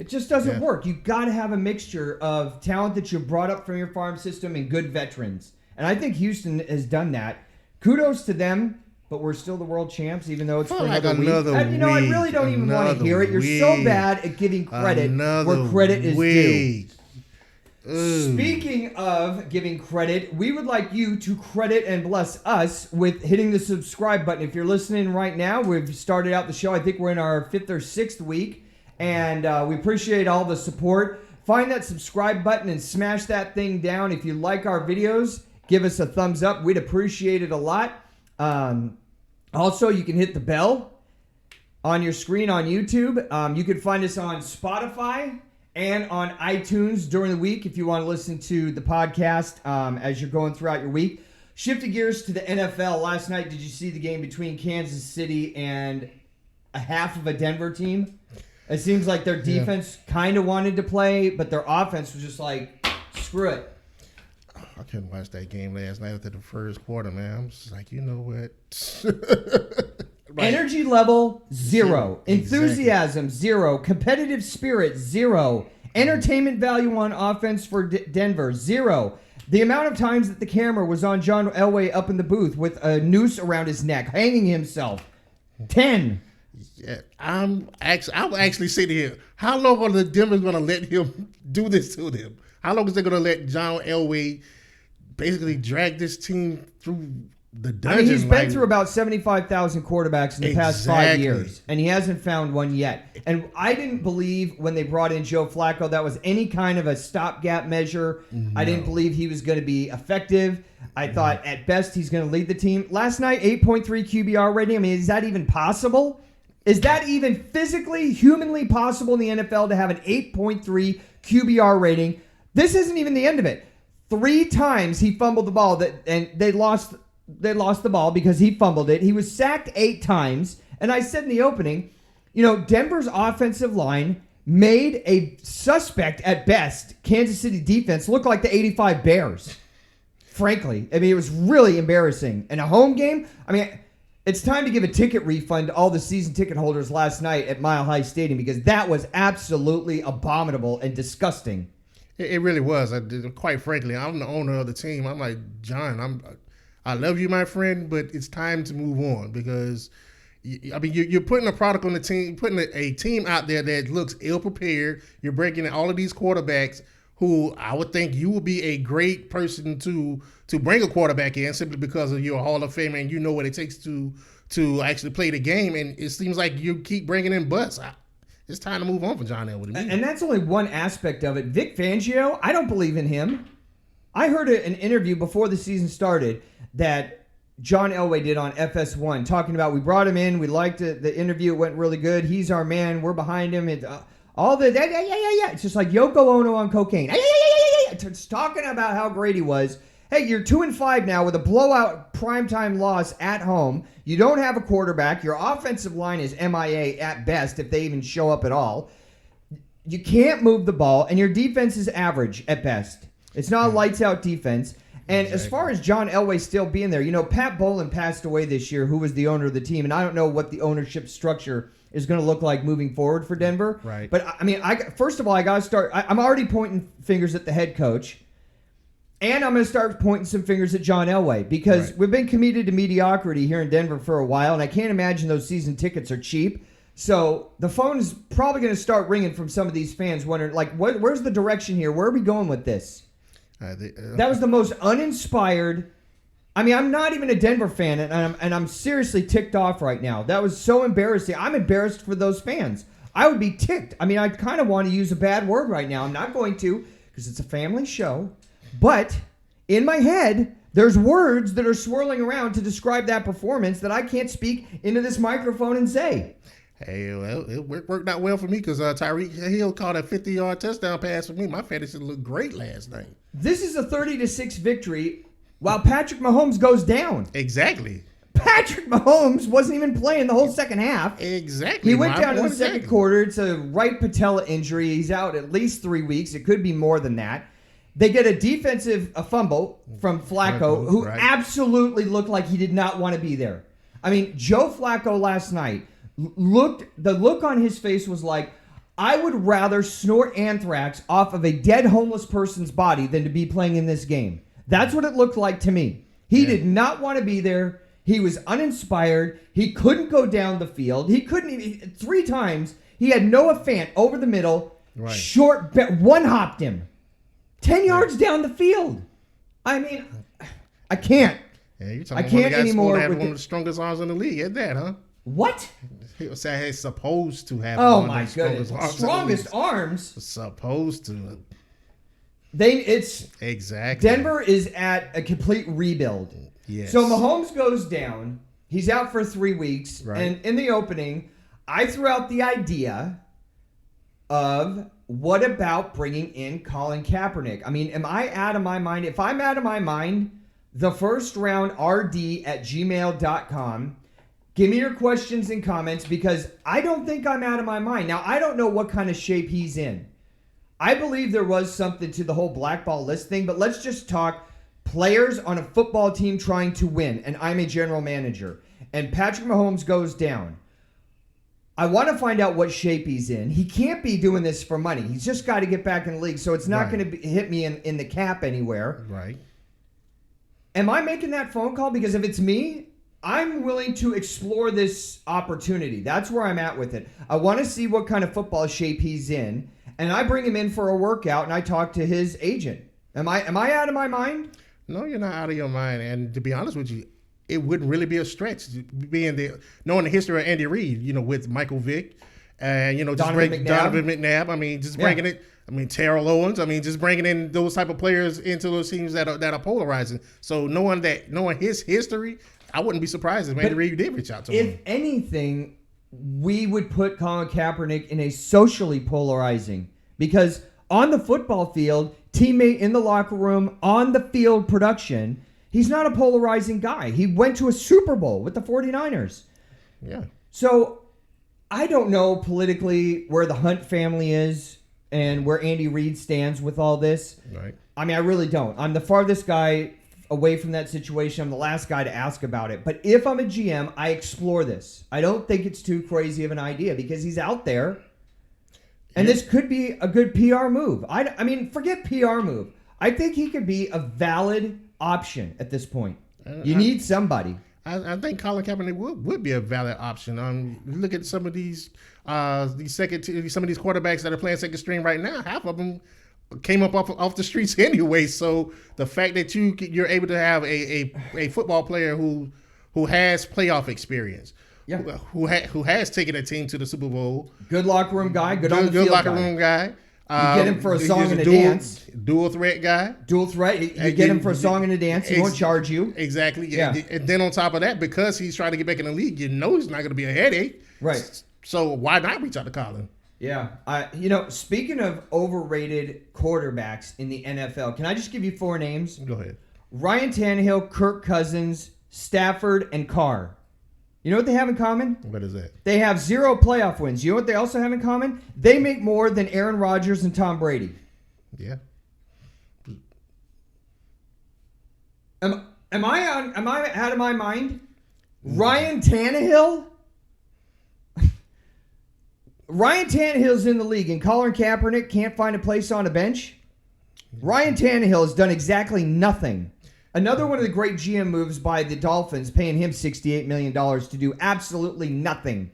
It just doesn't work. You got to have a mixture of talent that you brought up from your farm system and good veterans. And I think Houston has done that. Kudos to them, but we're still the world champs, even though it's for another week. And, I really don't even want to hear it. You're so bad at giving credit where credit is due. Speaking of giving credit, we would like you to credit and bless us with hitting the subscribe button. If you're listening right now, we've started out the show. I think we're in our 5th or 6th week, and we appreciate all the support. Find that subscribe button and smash that thing down. If you like our videos, give us a thumbs up. We'd appreciate it a lot. Also, you can hit the bell on your screen on YouTube. You can find us on Spotify and on iTunes during the week if you want to listen to the podcast as you're going throughout your week. Shifting gears to the NFL. Last night, did you see the game between Kansas City and a half of a Denver team? It seems like their defense kind of wanted to play, but their offense was just like, screw it. I couldn't watch that game last night after the first quarter, man. I'm just like, you know what? Right. Energy level, 0. Enthusiasm, 0. Competitive spirit, 0. Entertainment value on offense for Denver, 0. The amount of times that the camera was on John Elway up in the booth with a noose around his neck, hanging himself, 10. Yeah, I'm actually sitting here. How long are the Denver's going to let him do this to them? How long is they going to let John Elway basically drag this team through the dungeon? He's been through about 75,000 quarterbacks in the past 5 years, and he hasn't found one yet. And I didn't believe when they brought in Joe Flacco that was any kind of a stopgap measure. No. I didn't believe he was going to be effective. I thought at best he's going to lead the team. Last night, 8.3 QBR rating. Is that even possible? Is that even physically, humanly possible in the NFL to have an 8.3 QBR rating? This isn't even the end of it. 3 times he fumbled the ball and they lost the ball because he fumbled it. He was sacked 8 times. And I said in the opening, Denver's offensive line made a suspect at best Kansas City defense look like the 85 Bears. Frankly, I mean, it was really embarrassing. In a home game, I mean, it's time to give a ticket refund to all the season ticket holders last night at Mile High Stadium because that was absolutely abominable and disgusting. It really was. Quite frankly, I'm the owner of the team. I'm like, John, I love you, my friend, but it's time to move on because I mean, you're putting a product on the team, putting a team out there that looks ill-prepared. You're breaking in all of these quarterbacks who I would think you would be a great person to bring a quarterback in simply because of your Hall of Famer and you know what it takes to actually play the game. And it seems like you keep bringing in butts. It's time to move on for John Elway. And that's only one aspect of it. Vic Fangio, I don't believe in him. I heard an interview before the season started that John Elway did on FS1 talking about we brought him in. We liked it. The interview. It went really good. He's our man. We're behind him. All the yeah. It's just like Yoko Ono on cocaine. It's talking about how great he was. Hey, you're 2-5 now with a blowout primetime loss at home. You don't have a quarterback. Your offensive line is MIA at best if they even show up at all. You can't move the ball, and your defense is average at best. It's not a lights-out defense. And as far as John Elway still being there, Pat Bowlen passed away this year, who was the owner of the team, and I don't know what the ownership structure is going to look like moving forward for Denver. Right. But, I mean, first of all, I got to start. I'm already pointing fingers at the head coach, and I'm going to start pointing some fingers at John Elway because we've been committed to mediocrity here in Denver for a while, and I can't imagine those season tickets are cheap. So the phone is probably going to start ringing from some of these fans wondering, like, where's the direction here? Where are we going with this? That was the most uninspired. I mean, I'm not even a Denver fan, and I'm seriously ticked off right now. That was so embarrassing. I'm embarrassed for those fans. I would be ticked. I mean, I kind of want to use a bad word right now. I'm not going to because it's a family show. But in my head, there's words that are swirling around to describe that performance that I can't speak into this microphone and say. Hey, well, it worked out well for me because Tyreek Hill caught a 50-yard touchdown pass for me. My fantasy looked great last night. This is a 30-6 victory while Patrick Mahomes goes down. Exactly. Patrick Mahomes wasn't even playing the whole second half. Exactly. He went down in the second quarter. It's a right patella injury. He's out at least 3 weeks. It could be more than that. They get a fumble from Flacco, who absolutely looked like he did not want to be there. I mean, Joe Flacco last night the look on his face was like, I would rather snort anthrax off of a dead homeless person's body than to be playing in this game. That's what it looked like to me. He did not want to be there. He was uninspired. He couldn't go down the field. He couldn't even, 3 times, he had Noah Fant over the middle, short, one-hopped him. 10 yards down the field. I mean, I can't. Yeah, you're I can't anymore. Have one of the strongest arms in the league. At that, huh? What? He was supposed to have one of the strongest arms. Supposed to. Exactly. Denver is at a complete rebuild. Yes. So Mahomes goes down. He's out for 3 weeks. Right. And in the opening, I threw out the idea of what about bringing in Colin Kaepernick? I mean, am I out of my mind? If I'm out of my mind, the first round rd@gmail.com. Give me your questions and comments because I don't think I'm out of my mind. Now, I don't know what kind of shape he's in. I believe there was something to the whole blackball list thing, but let's just talk players on a football team trying to win, and I'm a general manager, and Patrick Mahomes goes down. I want to find out what shape he's in. He can't be doing this for money. He's just got to get back in the league, so it's not going to hit me in the cap anywhere. Right. Am I making that phone call? Because if it's me, I'm willing to explore this opportunity. That's where I'm at with it. I want to see what kind of football shape he's in, and I bring him in for a workout, and I talk to his agent. Am I out of my mind? No, you're not out of your mind. And to be honest with you, it wouldn't really be a stretch knowing the history of Andy Reid, with Michael Vick, and Donovan McNabb. I mean, just bringing it. I mean, Terrell Owens. I mean, just bringing in those type of players into those teams that are polarizing. So knowing his history, I wouldn't be surprised if Andy Reid did reach out to him. If anything, we would put Colin Kaepernick in a socially polarizing, because on the football field, teammate in the locker room, on the field production, he's not a polarizing guy. He went to a Super Bowl with the 49ers. Yeah. So I don't know politically where the Hunt family is and where Andy Reid stands with all this. Right. I mean, I really don't. I'm the farthest guy away from that situation. I'm the last guy to ask about it. But if I'm a GM, I explore this. I don't think it's too crazy of an idea because he's out there. And this could be a good PR move. I mean, forget PR move. I think he could be a valid option at this point. You need somebody. I think Colin Kaepernick would be a valid option. Look at some of these quarterbacks that are playing second string right now. Half of them came up off the streets anyway. So the fact that you're able to have a football player who has playoff experience, who has taken a team to the Super Bowl, good locker room guy, good on the field locker room guy. You get him for a song and a dance. Dual threat guy. Dual threat. You get him for a song and a dance. He won't charge you. Exactly. Yeah. And then on top of that, because he's trying to get back in the league, you know he's not going to be a headache. Right. So why not reach out to Colin? Yeah. Speaking of overrated quarterbacks in the NFL, can I just give you 4 names? Go ahead. Ryan Tannehill, Kirk Cousins, Stafford, and Carr. You know what they have in common? What is that? They have 0 playoff wins. You know what they also have in common? They make more than Aaron Rodgers and Tom Brady. Yeah. Am I out of my mind? Ryan Tannehill? Ryan Tannehill's in the league and Colin Kaepernick can't find a place on a bench? Ryan Tannehill has done exactly nothing. Another one of the great GM moves by the Dolphins, paying him $68 million to do absolutely nothing.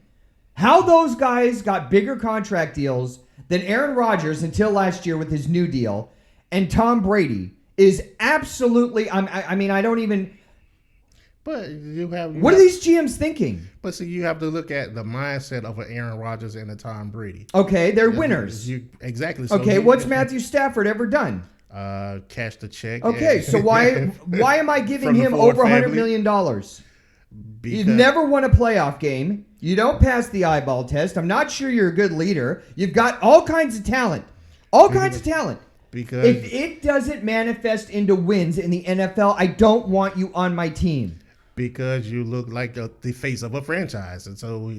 How those guys got bigger contract deals than Aaron Rodgers until last year with his new deal and Tom Brady is absolutely, I don't even... But what are these GMs thinking? But see, you have to look at the mindset of an Aaron Rodgers and a Tom Brady. Okay, they're winners. Exactly. So okay, what's Matthew Stafford ever done? Cash the check. Okay, so why am I giving him over $100 million? You've never won a playoff game. You don't pass the eyeball test. I'm not sure you're a good leader. You've got all kinds of talent. Because if it doesn't manifest into wins in the NFL, I don't want you on my team. Because you look like the face of a franchise, and so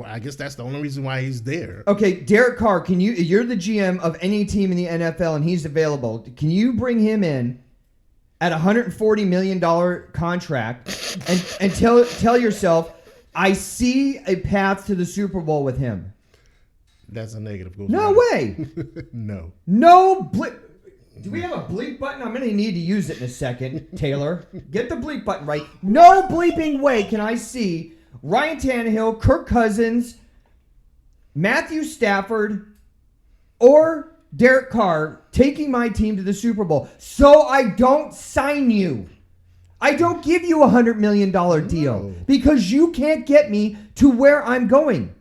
I guess that's the only reason why he's there. Okay, Derek Carr, you're the GM of any team in the NFL, and he's available. Can you bring him in at a $140 million contract and tell yourself, I see a path to the Super Bowl with him? That's a negative. No way. No. Do we have a bleep button? I'm going to need to use it in a second, Taylor. Get the bleep button right. No bleeping way can I see Ryan Tannehill, Kirk Cousins, Matthew Stafford, or Derek Carr taking my team to the Super Bowl. So I don't sign you. I don't give you a $100 million deal because you can't get me to where I'm going.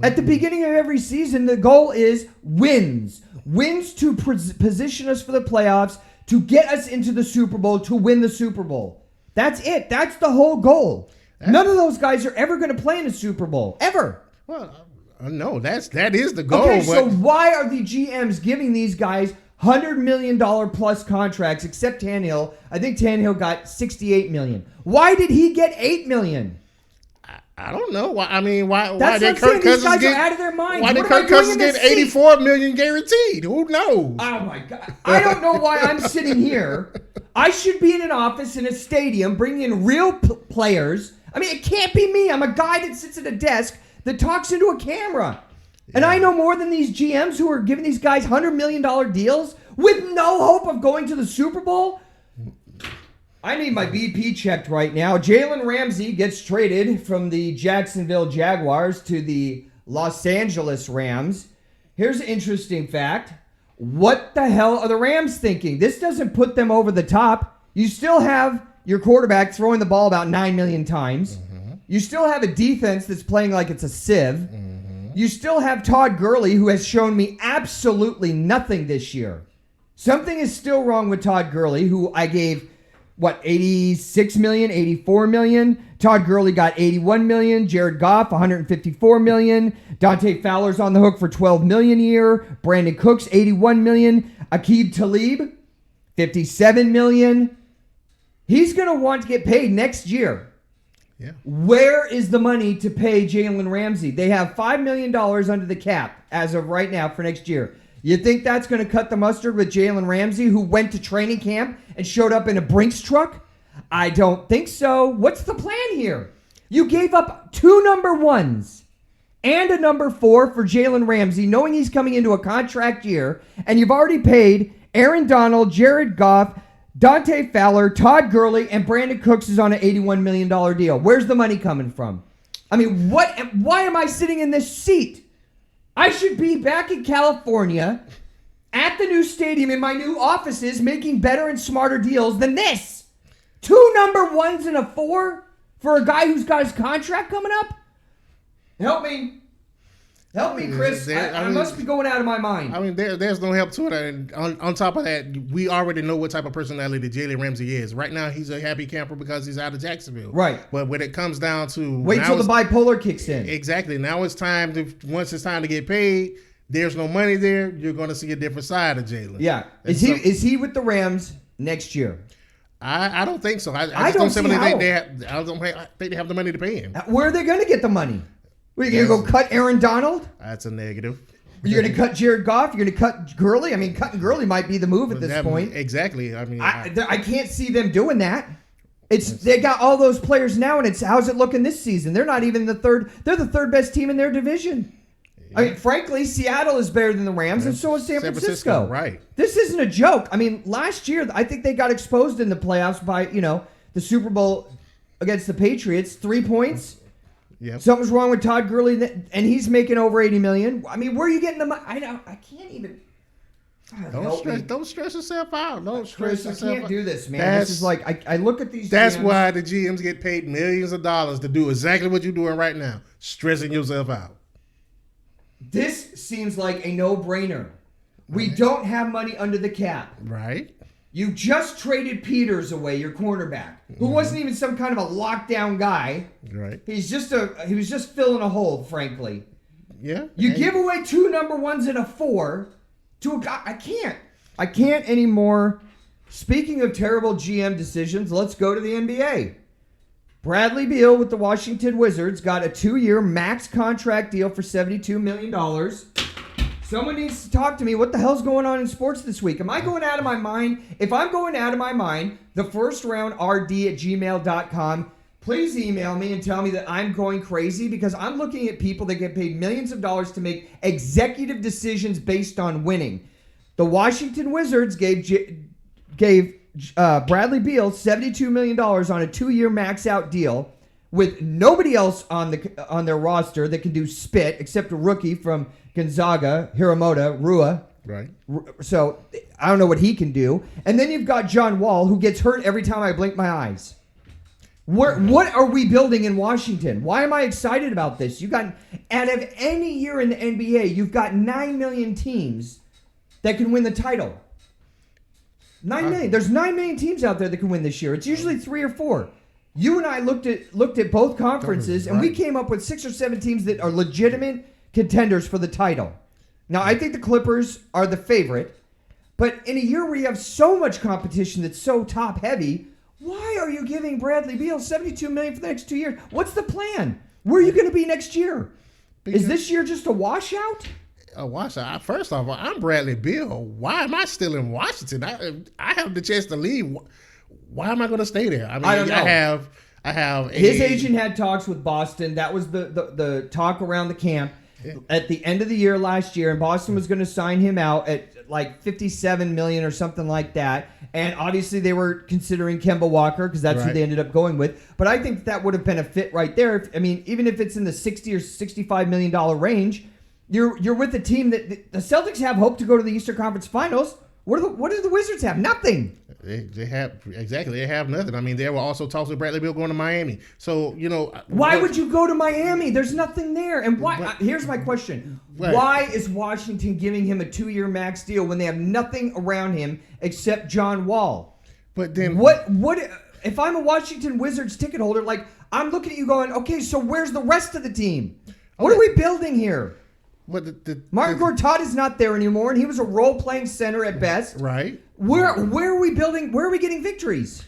At the beginning of every season, the goal is wins. Wins to position us for the playoffs, to get us into the Super Bowl, to win the Super Bowl. That's it. That's the whole goal. None of those guys are ever going to play in a Super Bowl. Ever. Well, no, that is the goal. Okay, so why are the GMs giving these guys $100 million plus contracts, except Tannehill? I think Tannehill got $68 million. Why did he get $8 million? I don't know. Why did Kirk Cousins get out of their minds? Why did Kirk Cousins get $84 million guaranteed? Who knows? Oh my God! I don't know why I'm sitting here. I should be in an office in a stadium bringing in real players. I mean, it can't be me. I'm a guy that sits at a desk that talks into a camera, and I know more than these GMs who are giving these guys $100 million deals with no hope of going to the Super Bowl. I need my BP checked right now. Jalen Ramsey gets traded from the Jacksonville Jaguars to the Los Angeles Rams. Here's an interesting fact. What the hell are the Rams thinking? This doesn't put them over the top. You still have your quarterback throwing the ball about 9 million times. Mm-hmm. You still have a defense that's playing like it's a sieve. Mm-hmm. You still have Todd Gurley, who has shown me absolutely nothing this year. Something is still wrong with Todd Gurley, who I gave 86 million, 84 million. Todd Gurley got 81 million. Jared Goff, 154 million. Dante Fowler's on the hook for 12 million a year. Brandon Cooks, 81 million. Aqib Talib, 57 million. He's going to want to get paid next year. Yeah. Where is the money to pay Jalen Ramsey? They have $5 million under the cap as of right now for next year. You think that's going to cut the mustard with Jalen Ramsey, who went to training camp and showed up in a Brinks truck? I don't think so. What's the plan here? You gave up 2 number 1s and a number 4 for Jalen Ramsey, knowing he's coming into a contract year, and you've already paid Aaron Donald, Jared Goff, Dante Fowler, Todd Gurley, and Brandon Cooks is on an $81 million deal. Where's the money coming from? I mean, why am I sitting in this seat? I should be back in California at the new stadium in my new offices making better and smarter deals than this. 2 number 1s and a 4 for a guy who's got his contract coming up? Help me. Help me, Chris. I must be going out of my mind. I mean, there's no help to it. And on top of that, we already know what type of personality Jalen Ramsey is. Right now, he's a happy camper because he's out of Jacksonville. Right. But when it comes down to... Wait till the bipolar kicks in. Exactly. Now it's time once it's time to get paid, there's no money there, you're going to see a different side of Jalen. Yeah. Is he with the Rams next year? I don't think so. I don't don't see think how. I think they have the money to pay him. Where are they going to get the money? Are you going to go cut Aaron Donald? That's a negative. You're going to cut Jared Goff? You're going to cut Gurley? I mean, cutting Gurley might be the move at this point. Exactly. I mean, I can't see them doing that. They got all those players now, and how's it looking this season? They're not even the third. They're the third best team in their division. Yeah. I mean, frankly, Seattle is better than the Rams, and so is San Francisco. Right. This isn't a joke. I mean, last year, I think they got exposed in the playoffs by, the Super Bowl against the Patriots. 3 points. Yep. Something's wrong with Todd Gurley, and he's making over $80 million. I mean, where are you getting the money? I can't even. Don't stress yourself out. Don't stress yourself out. I can't do this, man. This is like I look at these. That's GMs. why the GMs get paid millions of dollars to do exactly what you're doing right now, stressing yourself out. This seems like a no-brainer. We don't have money under the cap. Right. You just traded Peters away, your cornerback, who wasn't even some kind of a lockdown guy. Right. He was just filling a hole, frankly. Yeah. You give away 2 number 1s and a 4 to a guy. I can't anymore. Speaking of terrible GM decisions, let's go to the NBA. Bradley Beal with the Washington Wizards got a 2-year max contract deal for $72 million. Someone needs to talk to me. What the hell's going on in sports this week? Am I going out of my mind? If I'm going out of my mind, the first-round-rd@gmail.com. Please email me and tell me that I'm going crazy because I'm looking at people that get paid millions of dollars to make executive decisions based on winning. The Washington Wizards gave Bradley Beal $72 million on a 2-year max-out deal with nobody else on their roster that can do spit except a rookie from Gonzaga, Hiromoto, Rua. Right. So I don't know what he can do. And then you've got John Wall, who gets hurt every time I blink my eyes. What are we building in Washington? Why am I excited about this? You got, out of any year in the NBA, you've got 9 million teams that can win the title. 9 million. There's 9 million teams out there that can win this year. It's usually 3 or 4. You and I looked at both conferences, and we came up with 6 or 7 teams that are legitimate contenders for the title. Now, I think the Clippers are the favorite, but in a year where you have so much competition that's so top-heavy, why are you giving Bradley Beal $72 million for the next 2 years? What's the plan? Where are you going to be next year? Is this year just a washout? A washout? First off, I'm Bradley Beal. Why am I still in Washington? I have the chance to leave. Why am I going to stay there? I mean, I don't know. I have his agent had talks with Boston. That was the talk around the camp at the end of the year last year, and Boston was going to sign him out at like $57 million or something like that. And obviously they were considering Kemba Walker because that's who they ended up going with. But I think that would have been a fit right there. I mean, even if it's in the $60 or $65 million range, you're with a team that the Celtics have hope to go to the Eastern Conference Finals. What do the Wizards have? Nothing. They have nothing. I mean, there were also talks with Bradley Beal going to Miami. So, why would you go to Miami? There's nothing there. And why? Here's my question. Right. Why is Washington giving him a 2-year max deal when they have nothing around him except John Wall? But then what if I'm a Washington Wizards ticket holder? Like, I'm looking at you going, okay, so where's the rest of the team? What are we building here? What Martin Gortat is not there anymore, and he was a role-playing center at best. Right. Where are we building? Where are we getting victories?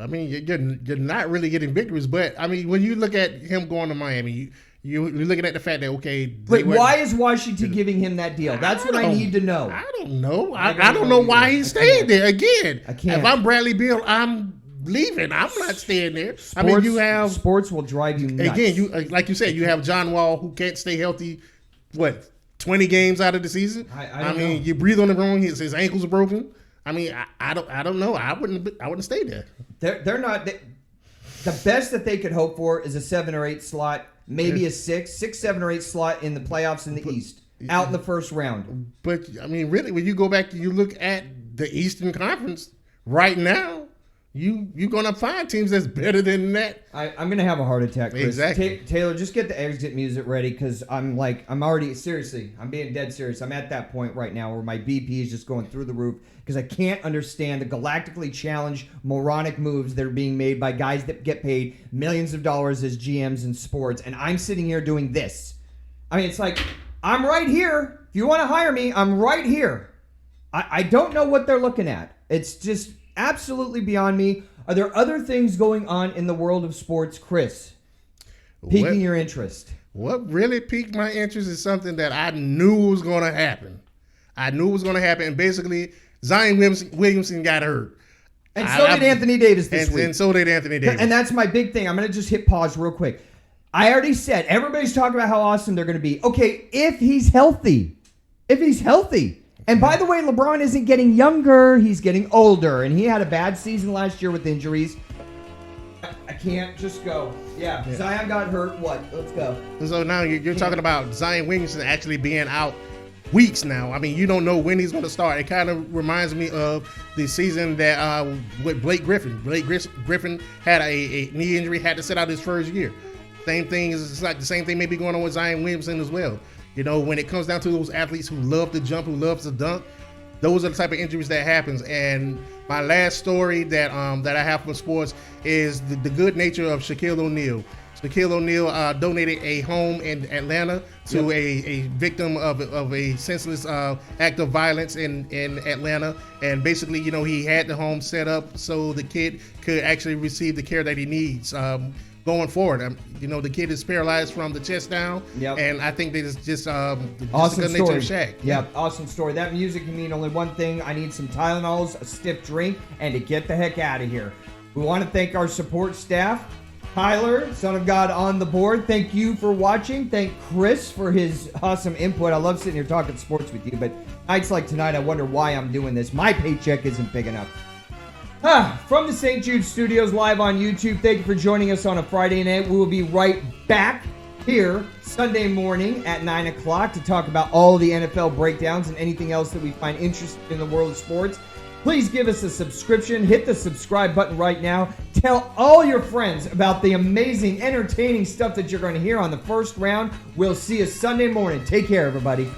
I mean, you're not really getting victories, but I mean, when you look at him going to Miami, you're looking at the fact that Wait, why is Washington giving him that deal? That's what I need to know. I don't know. I don't know why he stayed there. Again, I can't. If I'm Bradley Beal, I'm leaving. I'm not staying there. I mean, you have sports will drive you nuts. Again, you like you said, you have John Wall who can't stay healthy. What, 20 games out of the season? I mean, you breathe on the wrong. His ankles are broken. I mean, I don't know. I wouldn't stay there. They're not. The best that they could hope for is a 7 or 8 slot, maybe a 6, 7 or 8 slot in the playoffs in the East, out in the first round. But I mean, really, when you go back, you look at the Eastern Conference right now. You're gonna find teams that's better than that. I'm gonna have a heart attack, Chris. Exactly. Taylor, just get the exit music ready because I'm already seriously. I'm being dead serious. I'm at that point right now where my BP is just going through the roof because I can't understand the galactically challenged moronic moves that are being made by guys that get paid millions of dollars as GMs in sports, and I'm sitting here doing this. I mean, it's like I'm right here. If you want to hire me, I'm right here. I don't know what they're looking at. It's just absolutely beyond me. Are there other things going on in the world of sports, Chris, piquing your interest? What really piqued my interest is something that I knew was going to happen. And basically, Zion Williamson got hurt. And so did Anthony Davis this week. And so did Anthony Davis. And that's my big thing. I'm going to just hit pause real quick. I already said, everybody's talking about how awesome they're going to be. Okay, if he's healthy. And by the way, LeBron isn't getting younger, he's getting older. And he had a bad season last year with injuries. I can't just go. Yeah. Zion got hurt. What? Let's go. So now you're talking about Zion Williamson actually being out weeks now. I mean, you don't know when he's going to start. It kind of reminds me of the season that with Blake Griffin. Blake Griffin had a knee injury, had to sit out his first year. Same thing it's like the same thing may be going on with Zion Williamson as well. You know, when it comes down to those athletes who love to jump, who loves to dunk, those are the type of injuries that happens. And my last story that I have from sports is the good nature of Shaquille O'Neal. Shaquille O'Neal donated a home in Atlanta to a victim of a senseless act of violence in Atlanta. And basically, you know, he had the home set up so the kid could actually receive the care that he needs. Going forward, you know, the kid is paralyzed from the chest down, and I think that it's just awesome a good nature of Shaq. Yeah, awesome story. That music can mean only one thing. I need some Tylenols, a stiff drink, and to get the heck out of here. We want to thank our support staff. Tyler, Son of God on the board. Thank you for watching. Thank Chris for his awesome input. I love sitting here talking sports with you, but nights like tonight, I wonder why I'm doing this. My paycheck isn't big enough. From the St. Jude Studios live on YouTube, thank you for joining us on a Friday night. We will be right back here Sunday morning at 9 o'clock to talk about all the NFL breakdowns and anything else that we find interesting in the world of sports. Please give us a subscription. Hit the subscribe button right now. Tell all your friends about the amazing, entertaining stuff that you're going to hear on the first round. We'll see you Sunday morning. Take care, everybody.